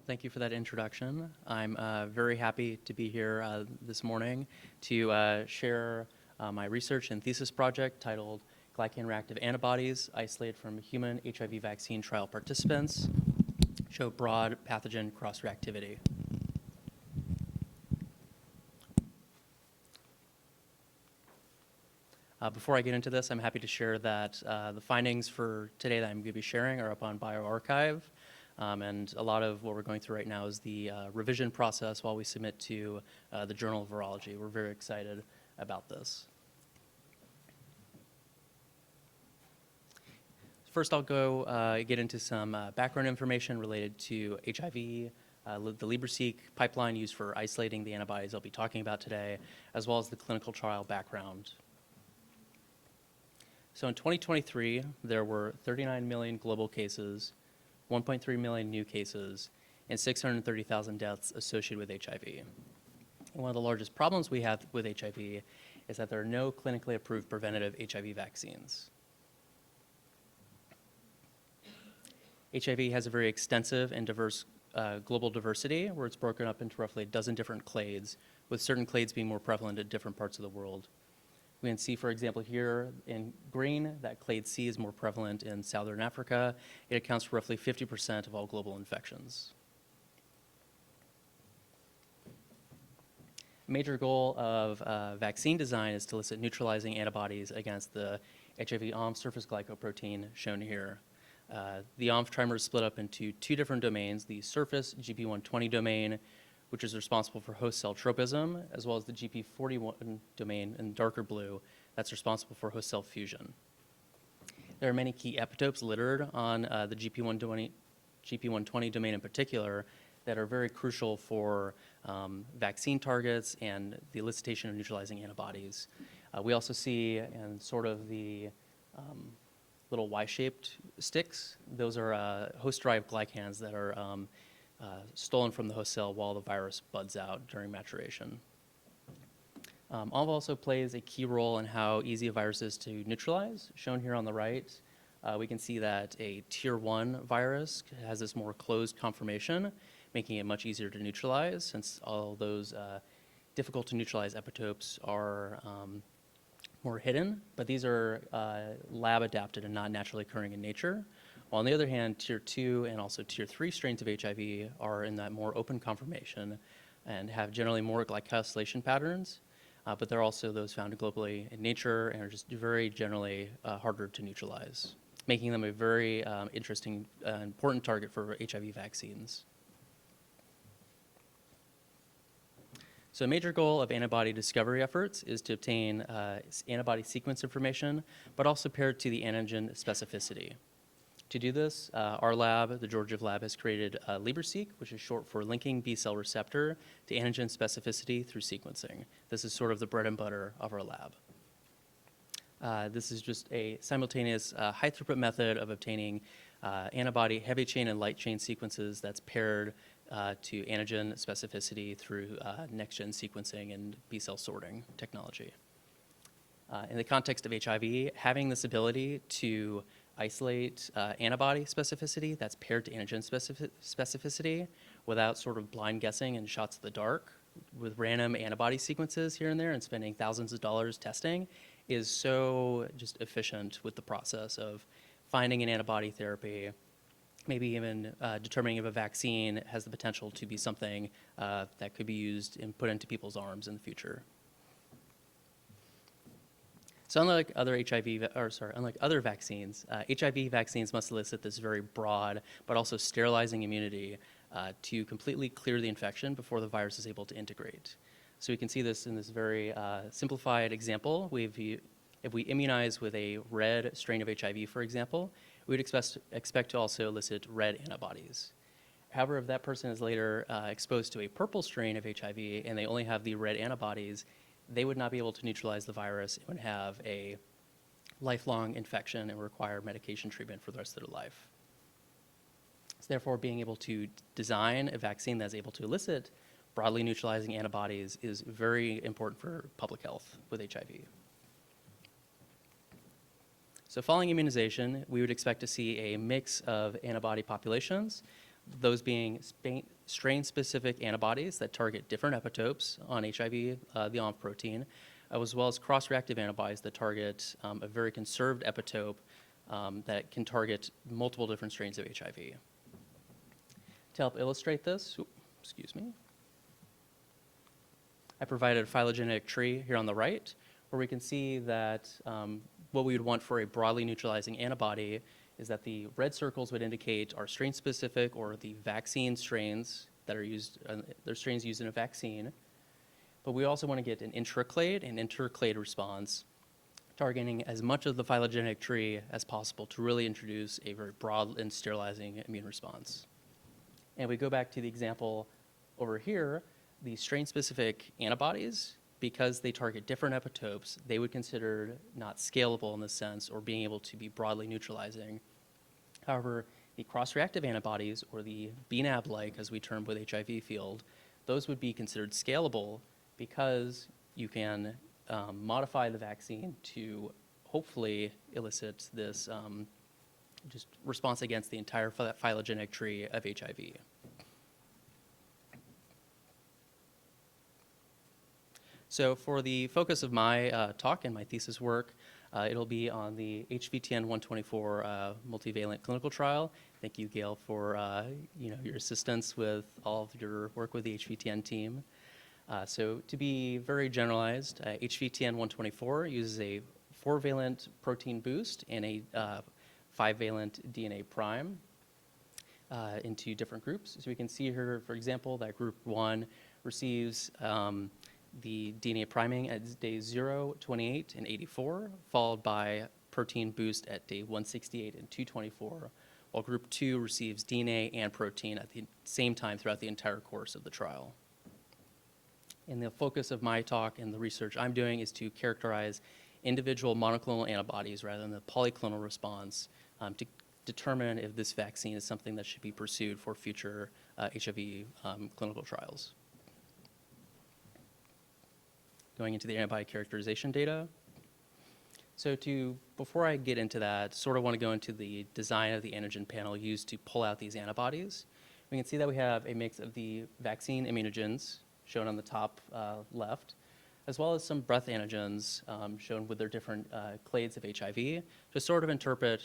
Thank you for that introduction. I'm very happy to be here this morning to share my research and thesis project titled Glycan-Reactive Antibodies Isolated from Human HIV Vaccine Trial Participants Show Broad Pathogen Cross-Reactivity. Before I get into this, I'm happy to share that the findings for today that I'm going to be sharing are up on bioRxiv. And a lot of what we're going through right now is the revision process while we submit to the Journal of Virology. We're very excited about this. First, I'll go get into some background information related to HIV, the LibreSeq pipeline used for isolating the antibodies I'll be talking about today, as well as the clinical trial background. So in 2023, there were 39 million global cases, 1.3 million new cases, and 630,000 deaths associated with HIV. And one of the largest problems we have with HIV is that there are no clinically approved preventative HIV vaccines. HIV has a very extensive and diverse global diversity, where it's broken up into roughly a dozen different clades, with certain clades being more prevalent in different parts of the world. We can see, for example, here in green, that clade C is more prevalent in Southern Africa. It accounts for roughly 50% of all global infections. A major goal of vaccine design is to elicit neutralizing antibodies against the HIV ONF surface glycoprotein shown here. The ONF trimer is split up into two different domains, the surface GP120 domain, which is responsible for host cell tropism, as well as the GP41 domain in darker blue that's responsible for host cell fusion. There are many key epitopes littered on the GP120 domain in particular that are very crucial for vaccine targets and the elicitation of neutralizing antibodies. We also see in sort of the little Y-shaped sticks, those are host-derived glycans that are stolen from the host cell while the virus buds out during maturation. ONF also plays a key role in how easy a virus is to neutralize. Shown here on the right, we can see that a tier 1 virus has this more closed conformation, making it much easier to neutralize, since all those difficult to neutralize epitopes are more hidden, but these are lab adapted and not naturally occurring in nature. While on the other hand, tier 2 and also tier 3 strains of HIV are in that more open conformation and have generally more glycosylation patterns, but they're also those found globally in nature and are just very generally harder to neutralize, making them a very interesting and important target for HIV vaccines. So a major goal of antibody discovery efforts is to obtain antibody sequence information, but also paired to the antigen specificity. To do this, our lab, the Georgia lab, has created LibreSeq, which is short for linking B-cell receptor to antigen specificity through sequencing. This is sort of the bread and butter of our lab. This is just a simultaneous high-throughput method of obtaining antibody heavy chain and light chain sequences that's paired to antigen specificity through next-gen sequencing and B-cell sorting technology. In the context of HIV, having this ability to isolate antibody specificity that's paired to antigen specificity without sort of blind guessing and shots in the dark with random antibody sequences here and there and spending thousands of dollars testing is so just efficient with the process of finding an antibody therapy, maybe even determining if a vaccine has the potential to be something that could be used and put into people's arms in the future. So unlike other vaccines, HIV vaccines must elicit this very broad but also sterilizing immunity to completely clear the infection before the virus is able to integrate. So we can see this in this very simplified example. If we immunize with a red strain of HIV, for example, we would expect to also elicit red antibodies. However, if that person is later exposed to a purple strain of HIV and they only have the red antibodies, they would not be able to neutralize the virus and would have a lifelong infection and require medication treatment for the rest of their life. So therefore, being able to design a vaccine that's able to elicit broadly neutralizing antibodies is very important for public health with HIV. So following immunization, we would expect to see a mix of antibody populations those being strain-specific antibodies that target different epitopes on HIV, the ONF protein, as well as cross-reactive antibodies that target a very conserved epitope that can target multiple different strains of HIV. To help illustrate this, I provided a phylogenetic tree here on the right, where we can see that what we would want for a broadly neutralizing antibody is that the red circles would indicate our strain-specific or the vaccine strains that are used, they're strains used in a vaccine. But we also want to get an intraclade and interclade response, targeting as much of the phylogenetic tree as possible to really introduce a very broad and sterilizing immune response. And we go back to the example over here, the strain-specific antibodies, because they target different epitopes, they would consider not scalable in this sense or being able to be broadly neutralizing. However, the cross-reactive antibodies, or the BNAB-like, as we term with HIV field, those would be considered scalable because you can modify the vaccine to hopefully elicit this just response against the entire phylogenetic tree of HIV. So for the focus of my talk and my thesis work, it'll be on the HVTN-124 multivalent clinical trial. Thank you, Gail, for your assistance with all of your work with the HVTN team. So to be very generalized, HVTN-124 uses a 4-valent protein boost and a 5-valent DNA prime into different groups. So we can see here, for example, that group 1 receives the DNA priming at day 0, 28, and 84, followed by protein boost at day 168 and 224, while group 2 receives DNA and protein at the same time throughout the entire course of the trial. And the focus of my talk and the research I'm doing is to characterize individual monoclonal antibodies rather than the polyclonal response to determine if this vaccine is something that should be pursued for future HIV clinical trials. Going into the antibody characterization data. So before I get into that, sort of want to go into the design of the antigen panel used to pull out these antibodies. We can see that we have a mix of the vaccine immunogens, shown on the top left, as well as some breath antigens shown with their different clades of HIV, to sort of interpret,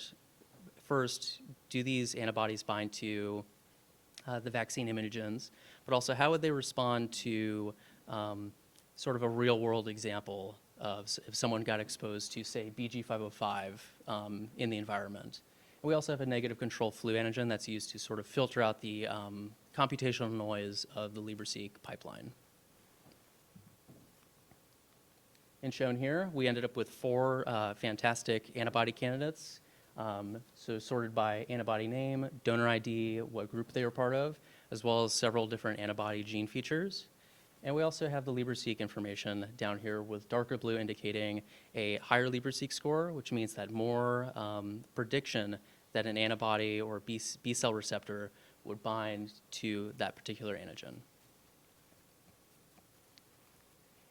first, do these antibodies bind to the vaccine immunogens, but also how would they respond to sort of a real-world example of if someone got exposed to, say, BG505 in the environment. And we also have a negative control flu antigen that's used to sort of filter out the computational noise of the LibreSeq pipeline. And shown here, we ended up with 4 fantastic antibody candidates, so sorted by antibody name, donor ID, what group they were part of, as well as several different antibody gene features. And we also have the LibreSeq information down here with darker blue indicating a higher LibreSeq score, which means that more prediction that an antibody or B cell receptor would bind to that particular antigen.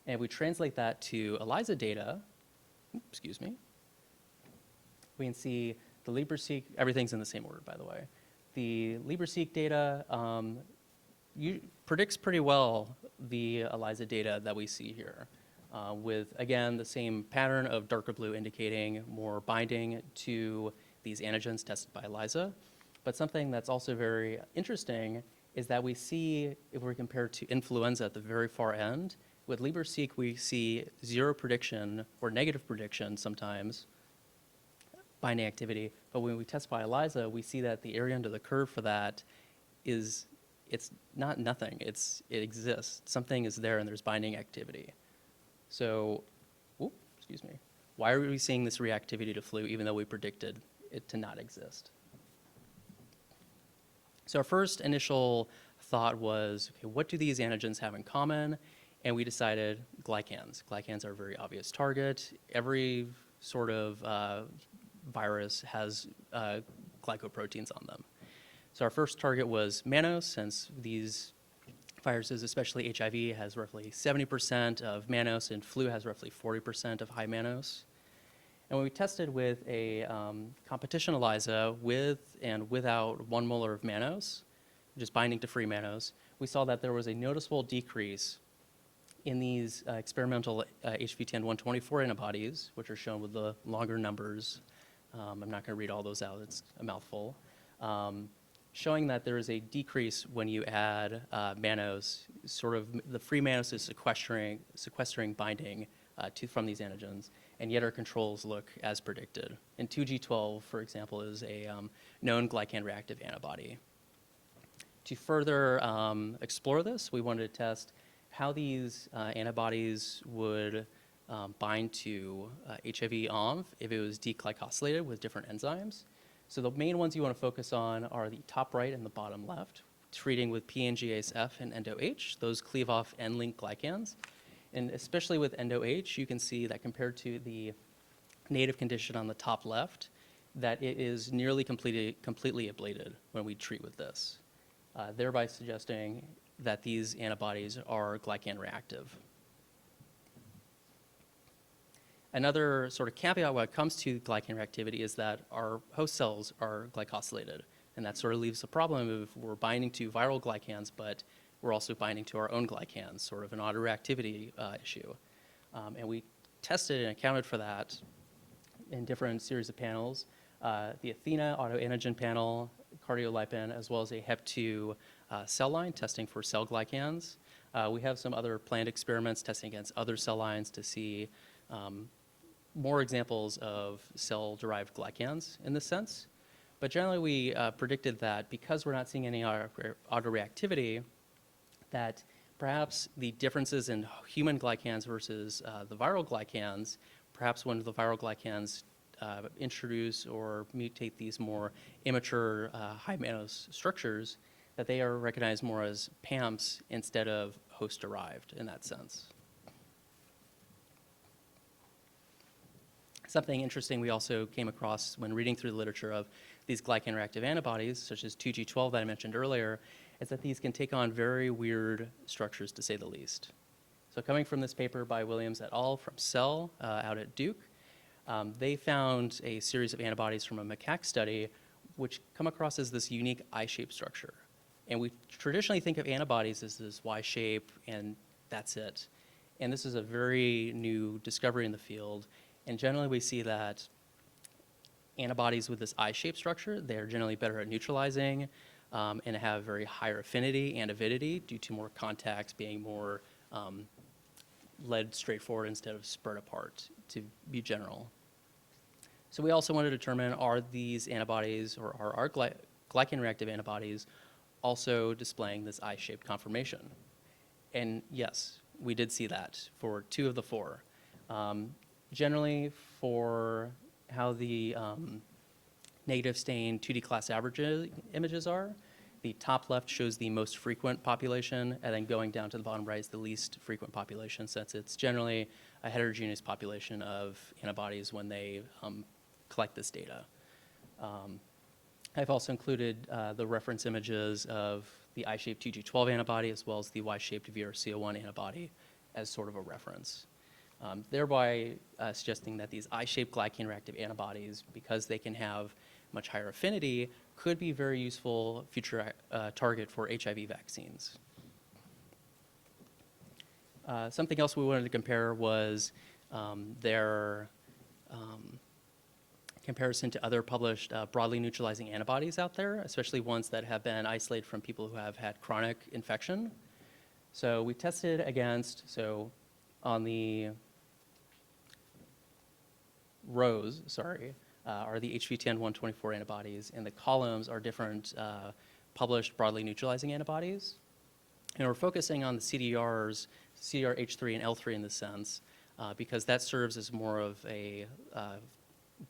And we translate that to ELISA data, we can see the LibreSeq, everything's in the same order, by the way. The LibreSeq data predicts pretty well the ELISA data that we see here, with, again, the same pattern of darker blue indicating more binding to these antigens tested by ELISA. But something that's also very interesting is that we see, if we compare to influenza at the very far end, with LibreSeq we see 0 prediction or negative prediction sometimes, binding activity, but when we test by ELISA, we see that the area under the curve for that is, it's not nothing, it exists. Something is there and there's binding activity. So, why are we seeing this reactivity to flu even though we predicted it to not exist? So our first initial thought was, okay, what do these antigens have in common? And we decided glycans. Glycans are a very obvious target. Every sort of virus has glycoproteins on them. So our first target was mannose, since these viruses, especially HIV, has roughly 70% of mannose, and flu has roughly 40% of high mannose. And when we tested with a competition ELISA with and without 1 molar of mannose, just binding to free mannose, we saw that there was a noticeable decrease in these experimental HVTN-124 antibodies, which are shown with the longer numbers. I'm not going to read all those out, it's a mouthful. Showing that there is a decrease when you add mannose, sort of the free mannose is sequestering binding from these antigens, and yet our controls look as predicted. And 2G12, for example, is a known glycan-reactive antibody. To further explore this, we wanted to test how these antibodies would bind to HIV-ONV if it was deglycosylated with different enzymes. So the main ones you want to focus on are the top right and the bottom left, treating with PNGase-F and endo-H. Those cleave off end-linked glycans. And especially with endo-H, you can see that compared to the native condition on the top left, that it is nearly completely ablated when we treat with this, thereby suggesting that these antibodies are glycan-reactive. Another sort of caveat when it comes to glycan reactivity is that our host cells are glycosylated, and that sort of leaves a problem if we're binding to viral glycans, but we're also binding to our own glycans, sort of an autoreactivity issue. And we tested and accounted for that in different series of panels. The Athena autoantigen panel, cardiolipin, as well as a HEP2 cell line testing for cell glycans. We have some other planned experiments testing against other cell lines to see more examples of cell-derived glycans in this sense. But generally, we predicted that because we're not seeing any autoreactivity, that perhaps the differences in human glycans versus the viral glycans, perhaps when the viral glycans introduce or mutate these more immature high mannose structures, that they are recognized more as PAMPs instead of host-derived in that sense. Something interesting we also came across when reading through the literature of these glycan-reactive antibodies, such as 2G12 that I mentioned earlier, is that these can take on very weird structures, to say the least. So coming from this paper by Williams et al. From Cell out at Duke, they found a series of antibodies from a macaque study which come across as this unique I-shaped structure. And we traditionally think of antibodies as this Y-shape and that's it. And this is a very new discovery in the field. And generally we see that antibodies with this I-shaped structure, they're generally better at neutralizing and have very higher affinity and avidity due to more contacts being more led straight forward instead of spread apart, to be general. So we also want to determine, are these antibodies or are our glycan-reactive antibodies also displaying this I-shaped conformation? And yes, we did see that for 2 of the 4. Generally, for how the negative stain 2D class average images are, the top left shows the most frequent population, and then going down to the bottom right is the least frequent population, since it's generally a heterogeneous population of antibodies when they collect this data. I've also included the reference images of the I-shaped 2G12 antibody as well as the Y-shaped VRC01 antibody as sort of a reference. Thereby suggesting that these I-shaped glycan-reactive antibodies, because they can have much higher affinity, could be very useful future target for HIV vaccines. Something else we wanted to compare was their comparison to other published broadly neutralizing antibodies out there, especially ones that have been isolated from people who have had chronic infection. So we tested against, on the rows, are the HVTN-124 antibodies, and the columns are different published broadly neutralizing antibodies. And we're focusing on the CDRs, CDRH3 and L3 in this sense, because that serves as more of a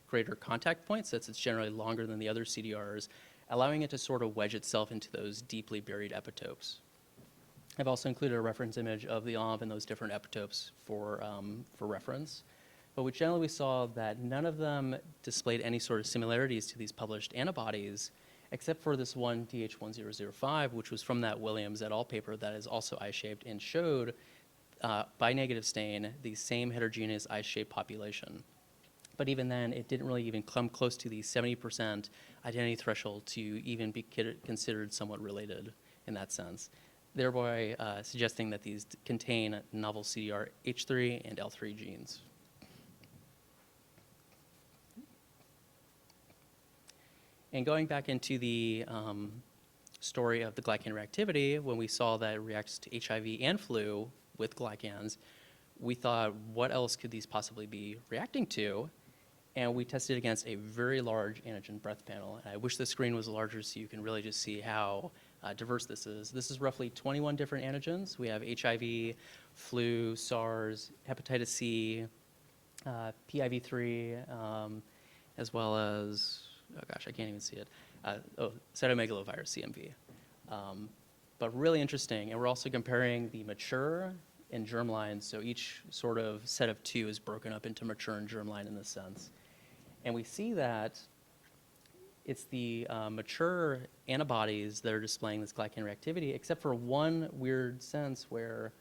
greater contact point, since it's generally longer than the other CDRs, allowing it to sort of wedge itself into those deeply buried epitopes. I've also included a reference image of the ONV and those different epitopes for reference. But we generally saw that none of them displayed any sort of similarities to these published antibodies, except for this one DH1005, which was from that Williams et al. Paper that is also I-shaped and showed by negative stain the same heterogeneous I-shaped population. But even then, it didn't really even come close to the 70% identity threshold to even be considered somewhat related in that sense, thereby suggesting that these contain novel CDRH3 and L3 genes. And going back into the story of the glycan reactivity, when we saw that it reacts to HIV and flu with glycans, we thought, what else could these possibly be reacting to? And we tested against a very large antigen breadth panel. And I wish the screen was larger so you can really just see how diverse this is. This is roughly 21 different antigens. We have HIV, flu, SARS, hepatitis C, PIV3, as well as, oh gosh, I can't even see it. Cytomegalovirus, CMV. But really interesting. And we're also comparing the mature and germline. So each sort of set of two is broken up into mature and germline in this sense. And we see that it's the mature antibodies that are displaying this glycan reactivity, except for one weird sense where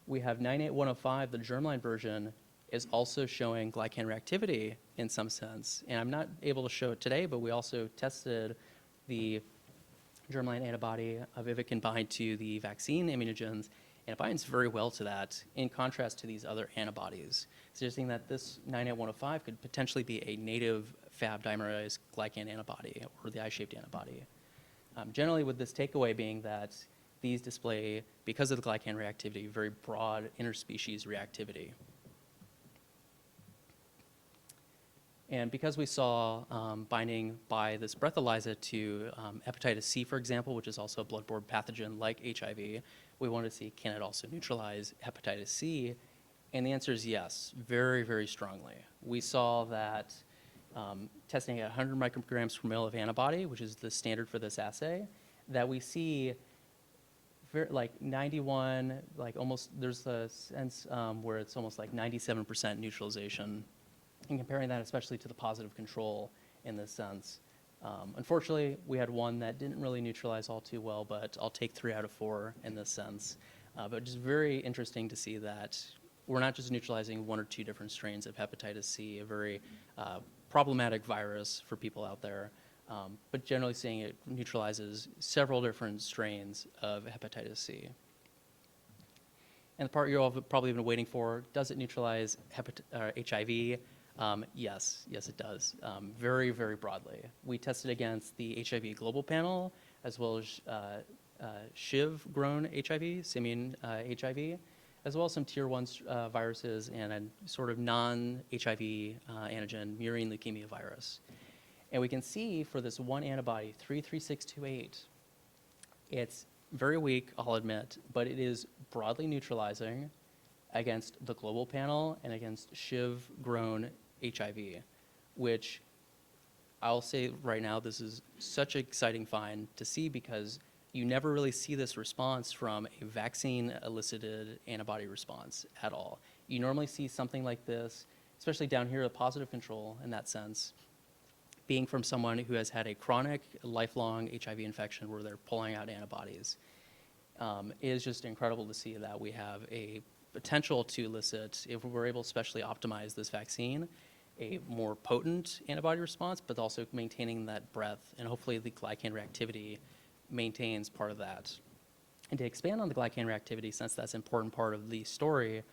we have 98105, the germline version, is also showing glycan reactivity in some sense. And I'm not able to show it today, but we also tested the germline antibody of if it can bind to the vaccine immunogens, and it binds very well to that, in contrast to these other antibodies, suggesting that this 98105 could potentially be a native Fab dimerized glycan antibody, or the I-shaped antibody. Generally, with this takeaway being that these display, because of the glycan reactivity, very broad interspecies reactivity. And because we saw binding by this breathalyzer to hepatitis C, for example, which is also a bloodborne pathogen like HIV, we wanted to see, can it also neutralize hepatitis C? And the answer is yes, very, very strongly. We saw that testing at 100 micrograms per mil of antibody, which is the standard for this assay, that we see like 91, like almost, there's a sense where it's almost like 97% neutralization. And comparing that especially to the positive control in this sense. Unfortunately, we had one that didn't really neutralize all too well, but I'll take 3 out of 4 in this sense. But just very interesting to see that we're not just neutralizing 1 or 2 different strains of hepatitis C, a very problematic virus for people out there, but generally seeing it neutralizes several different strains of hepatitis C. And the part you're all probably been waiting for, does it neutralize HIV? Yes, it does, very, very broadly. We tested against the HIV global panel, as well as SHIV-grown HIV, simian HIV, as well as some tier 1 viruses and a sort of non-HIV antigen, murine leukemia virus. And we can see for this one antibody, 33628, it's very weak, I'll admit, but it is broadly neutralizing against the global panel and against SHIV-grown HIV, which I'll say right now, this is such an exciting find to see because you never really see this response from a vaccine-elicited antibody response at all. You normally see something like this, especially down here, a positive control in that sense, being from someone who has had a chronic, lifelong HIV infection where they're pulling out antibodies. It is just incredible to see that we have a potential to elicit, if we're able to especially optimize this vaccine, a more potent antibody response, but also maintaining that breadth, and hopefully the glycan reactivity maintains part of that. And to expand on the glycan reactivity, since that's an important part of the story,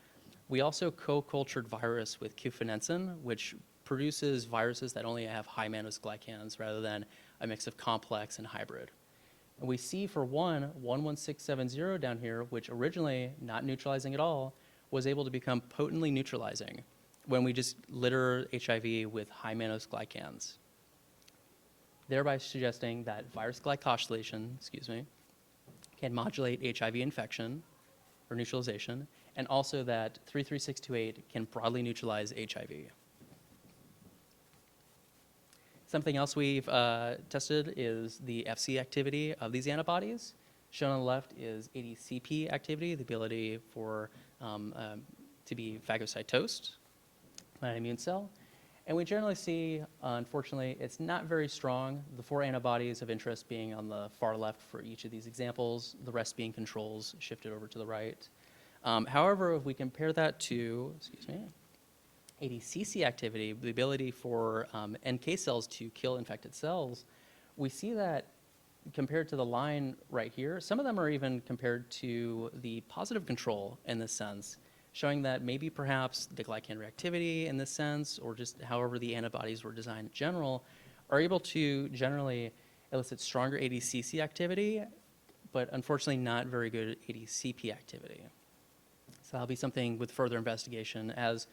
we also co-cultured virus with cufenensin, which produces viruses that only have high mannose glycans rather than a mix of complex and hybrid. And we see for 11670 down here, which originally not neutralizing at all, was able to become potently neutralizing when we just litter HIV with high mannose glycans, thereby suggesting that virus glycosylation, can modulate HIV infection or neutralization, and also that 33628 can broadly neutralize HIV. Something else we've tested is the FC activity of these antibodies. Shown on the left is ADCP activity, the ability for to be phagocytosed by an immune cell. And we generally see, unfortunately, it's not very strong, the 4 antibodies of interest being on the far left for each of these examples, the rest being controls shifted over to the right. However, if we compare that to, ADCC activity, the ability for NK cells to kill infected cells, we see that compared to the line right here, some of them are even compared to the positive control in this sense, showing that maybe perhaps the glycan-reactivity in this sense, or just however the antibodies were designed in general, are able to generally elicit stronger ADCC activity, but unfortunately not very good ADCP activity. So that'll be something with further investigation. As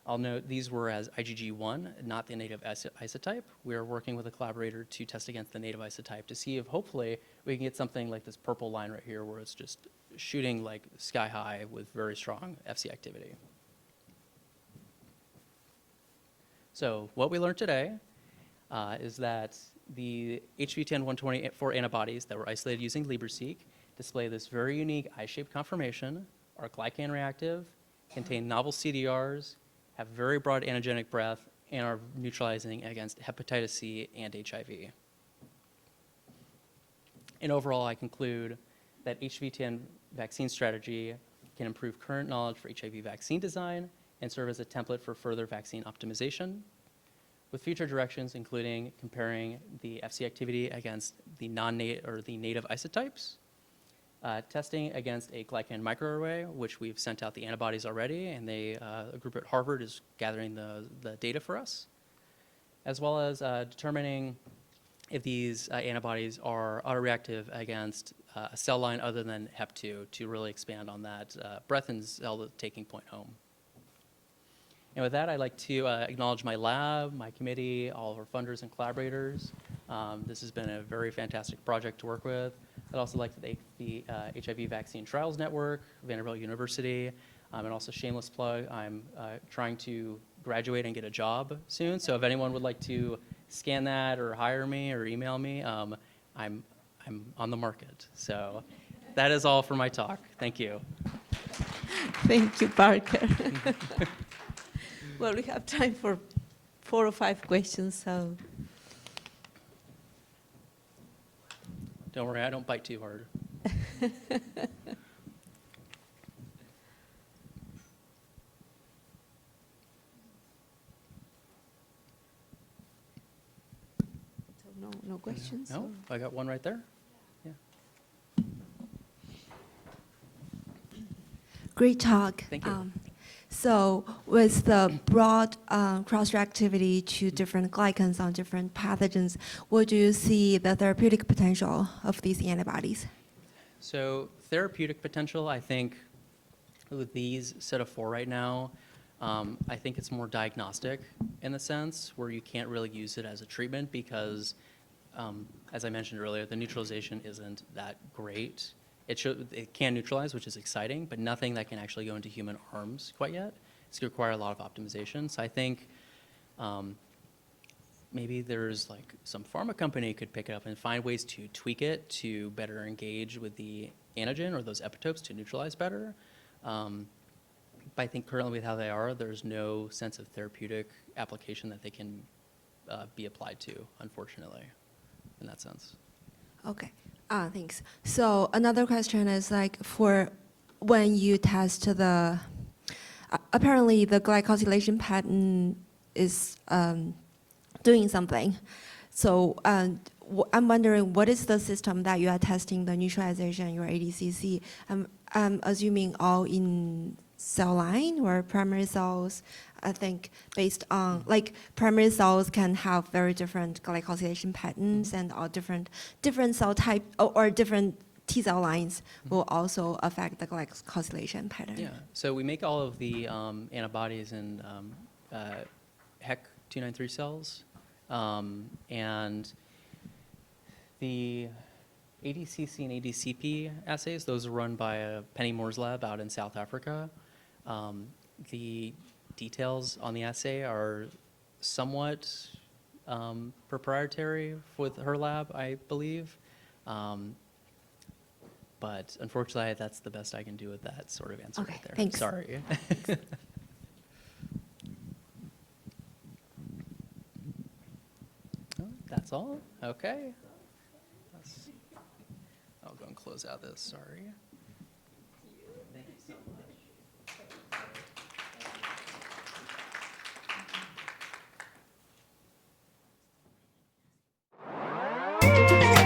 I'll note, these were as IgG1, not the native isotype. We are working with a collaborator to test against the native isotype to see if hopefully we can get something like this purple line right here where it's just shooting like sky high with very strong FC activity. So what we learned today is that the HV10-124 antibodies that were isolated using LibreSeq display this very unique I-shaped conformation, are glycan-reactive, contain novel CDRs, have very broad antigenic breadth, and are neutralizing against hepatitis C and HIV. And overall, I conclude that HV10 vaccine strategy can improve current knowledge for HIV vaccine design and serve as a template for further vaccine optimization, with future directions including comparing the FC activity against the native isotypes, testing against a glycan microarray, which we've sent out the antibodies already, and a group at Harvard is gathering the data for us, as well as determining if these antibodies are autoreactive against a cell line other than HEP2 to really expand on that breadth and cell taking point home. And with that, I'd like to acknowledge my lab, my committee, all of our funders and collaborators. This has been a very fantastic project to work with. I'd also like to thank the HIV Vaccine Trials Network, Vanderbilt University, and also shameless plug, I'm trying to graduate and get a job soon. So if anyone would like to scan that or hire me or email me, I'm on the market. So that is all for my talk. Thank you. Thank you, Parker. Well, we have time for 4 or 5 questions, so. Don't worry, I don't bite too hard. So no questions? No, I got one right there. Yeah. Great talk. Thank you. So with the broad cross-reactivity to different glycans on different pathogens, what do you see the therapeutic potential of these antibodies? So therapeutic potential, I think, with these set of 4 right now, I think it's more diagnostic in the sense where you can't really use it as a treatment because, as I mentioned earlier, the neutralization isn't that great. It can neutralize, which is exciting, but nothing that can actually go into human arms quite yet. It's going to require a lot of optimization. So I think maybe there's like some pharma company could pick it up and find ways to tweak it to better engage with the antigen or those epitopes to neutralize better. But I think currently with how they are, there's no sense of therapeutic application that they can be applied to, unfortunately, in that sense. Okay. Thanks. So another question is like for when you test the, apparently the glycosylation pattern is doing something. So I'm wondering what is the system that you are testing the neutralization, your ADCC? I'm assuming all in cell line or primary cells. I think based on like primary cells can have very different glycosylation patterns and all different cell type or different T cell lines will also affect the glycosylation pattern. Yeah, so we make all of the antibodies in HEC-293 cells, and the ADCC and ADCP assays, those are run by Penny Moore's lab out in South Africa. The details on the assay are somewhat proprietary with her lab, I believe. But unfortunately, that's the best I can do with that sort of answer right there. Thanks. Sorry. Oh, that's all? Okay. I'll go and close out this, sorry. Thank you so much. Bye.